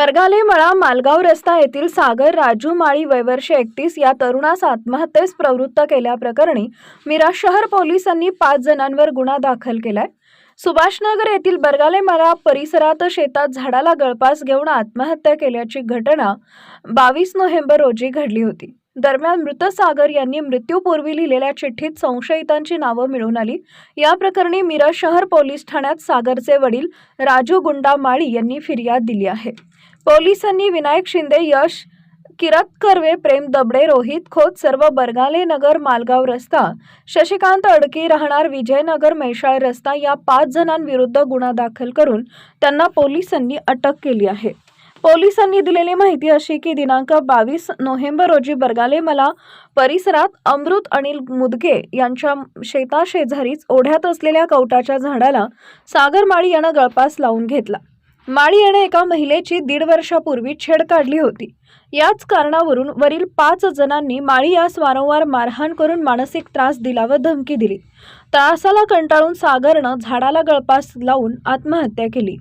बरगाले मळा मालगाव रस्ता येथील सागर राजू माळी वय वर्ष 31 या तरुणास आत्महत्येस प्रवृत्त केल्याप्रकरणी मिराज शहर पोलिसांनी 5 जणांवर गुन्हा दाखल केलाय। सुभाषनगर येथील बरगाले मळा परिसरात शेतात झाडाला गळफास घेऊन आत्महत्या केल्याची घटना 22 नोव्हेंबर रोजी घडली होती। दरम्यान मृत सागर यांनी मृत्यूपूर्वी लिहिलेल्या चिठ्ठीत संशयितांची नावे मिळून आली। या प्रकरणी मिराज शहर पोलीस ठाण्यात सागरचे वडील राजू गुंडा माळी यांनी फिर्याद दिली आहे। पोलिसांनी विनायक शिंदे, यश किरतकर्वे, प्रेम दबडे, रोहित खोत सर्व बरगाले नगर मालगाव रस्ता, शशिकांत अडकी राहणार विजयनगर मैशाळ रस्ता या 5 जणांविरुद्ध गुन्हा दाखल करून त्यांना पोलिसांनी अटक केली आहे। पोलिसांनी दिलेली माहिती अशी की दिनांक 22 नोव्हेंबर रोजी बरगाले मळा परिसरात अमृत अनिल मुदगे यांच्या शेताशेजारीच ओढ्यात असलेल्या कवटाच्या झाडाला सागर माळी याने गळफास लावून घेतला। माळी याने एका महिलेची 1.5 वर्षापूर्वी छेड काढली होती। याच कारणावरून वरील 5 जणांनी माळी यास वारंवार मारहाण करून मानसिक त्रास दिला व धमकी दिली। त्रासाला कंटाळून सागरनं झाडाला गळफास लावून आत्महत्या केली।